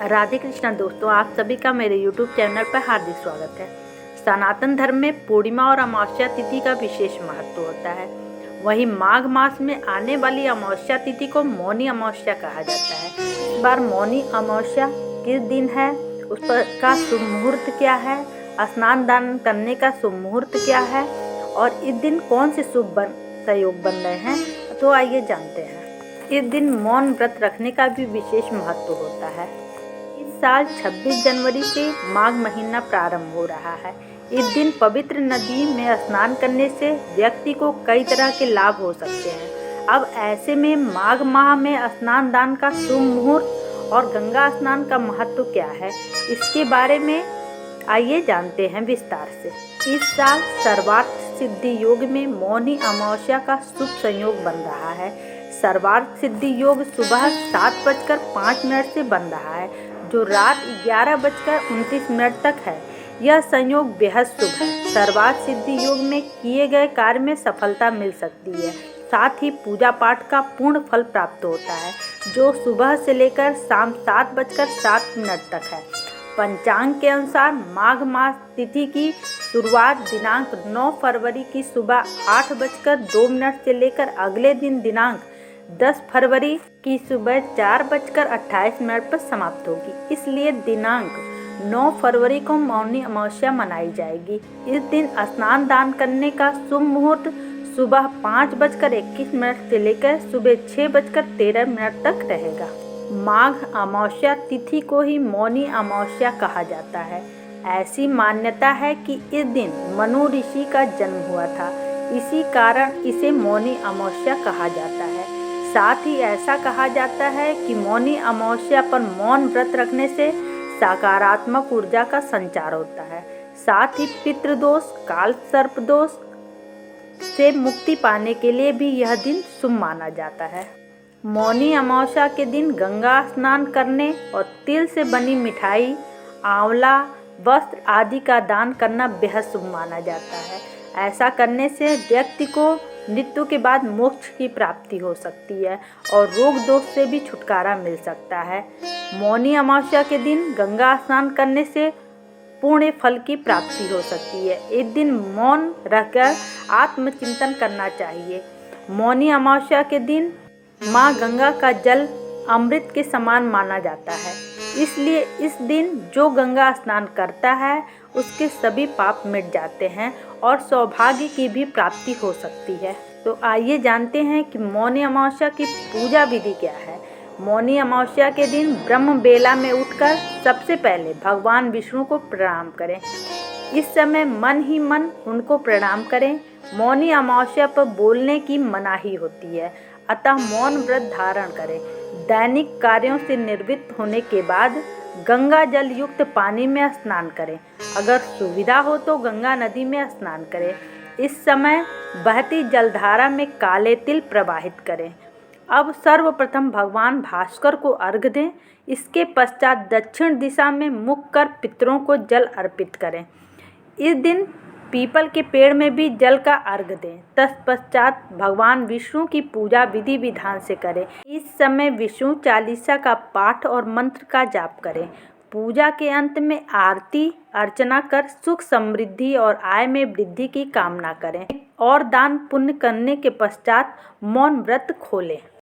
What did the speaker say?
राधे कृष्णा दोस्तों, आप सभी का मेरे YouTube चैनल पर हार्दिक स्वागत है। सनातन धर्म में पूर्णिमा और अमावस्या तिथि का विशेष महत्व होता है। वहीं माघ मास में आने वाली अमावस्या तिथि को मौनी अमावस्या कहा जाता है। इस बार मौनी अमावस्या किस दिन है, उस पर का शुभ मुहूर्त क्या है, स्नान दान करने का शुभ मुहूर्त क्या है और इस दिन कौन से शुभ संयोग बन रहे हैं, तो आइए जानते हैं। इस दिन मौन व्रत रखने का भी विशेष महत्व होता है। इस साल 26 जनवरी से माघ महीना प्रारंभ हो रहा है। इस दिन पवित्र नदी में स्नान करने से व्यक्ति को कई तरह के लाभ हो सकते हैं। अब ऐसे में माघ माह में स्नान दान का शुभ मुहूर्त और गंगा स्नान का महत्व क्या है, इसके बारे में आइए जानते हैं विस्तार से। इस साल सर्वार्थ सिद्धि योग में मौनी अमावस्या का शुभ संयोग बन रहा है। सर्वार्थ सिद्धि योग सुबह 7:05 से बन रहा है, जो रात 11:29 तक है। यह संयोग बेहद शुभ है। सर्वार्थ सिद्धि योग में किए गए कार्य में सफलता मिल सकती है। साथ ही पूजा पाठ का पूर्ण फल प्राप्त होता है, जो सुबह से लेकर शाम 7:07 तक है। पंचांग के अनुसार माघ मास तिथि की शुरुआत दिनांक 9 फरवरी की सुबह 8:02 से लेकर अगले दिन दिनांक 10 फरवरी की सुबह 4:28 पर समाप्त होगी। इसलिए दिनांक 9 फरवरी को मौनी अमावस्या मनाई जाएगी। इस दिन स्नान दान करने का शुभ मुहूर्त सुबह 5:21 से लेकर सुबह 6:13 तक रहेगा। माघ अमावस्या तिथि को ही मौनी अमावस्या कहा जाता है। ऐसी मान्यता है कि इस दिन मनु ऋषि का जन्म हुआ था, इसी कारण इसे मौनी अमावस्या कहा जाता है। साथ ही ऐसा कहा जाता है कि मौनी अमावस्या पर मौन व्रत रखने से सकारात्मक ऊर्जा का संचार होता है। साथ ही पितृदोष, काल सर्प दोष से मुक्ति पाने के लिए भी यह दिन शुभ माना जाता है। मौनी अमावस्या के दिन गंगा स्नान करने और तिल से बनी मिठाई, आंवला, वस्त्र आदि का दान करना बेहद शुभ माना जाता है। ऐसा करने से व्यक्ति को मृत्यु के बाद मोक्ष की प्राप्ति हो सकती है और रोग दोष से भी छुटकारा मिल सकता है। मौनी अमावस्या के दिन गंगा स्नान करने से पुण्य फल की प्राप्ति हो सकती है। इस दिन मौन रहकर आत्मचिंतन करना चाहिए। मौनी अमावस्या के दिन माँ गंगा का जल अमृत के समान माना जाता है, इसलिए इस दिन जो गंगा स्नान करता है उसके सभी पाप मिट जाते हैं और सौभाग्य की भी प्राप्ति हो सकती है। तो आइए जानते हैं कि मौनी अमावस्या की पूजा विधि क्या है। मौनी अमावस्या के दिन ब्रह्म बेला में उठकर सबसे पहले भगवान विष्णु को प्रणाम करें। इस समय मन ही मन उनको प्रणाम करें। मौनी अमावस्या पर बोलने की मनाही होती है, अतः मौन व्रत धारण करें। दैनिक कार्यों से निवृत्त होने के बाद गंगा जल युक्त पानी में स्नान करें। अगर सुविधा हो तो गंगा नदी में स्नान करें। इस समय बहती जलधारा में काले तिल प्रवाहित करें। अब सर्वप्रथम भगवान भास्कर को अर्घ्य दें। इसके पश्चात दक्षिण दिशा में मुख कर पितरों को जल अर्पित करें। इस दिन पीपल के पेड़ में भी जल का अर्घ्य दें। तत्पश्चात भगवान विष्णु की पूजा विधि विधान से करें। इस समय विष्णु चालीसा का पाठ और मंत्र का जाप करें। पूजा के अंत में आरती अर्चना कर सुख समृद्धि और आय में वृद्धि की कामना करें और दान पुण्य करने के पश्चात मौन व्रत खोलें।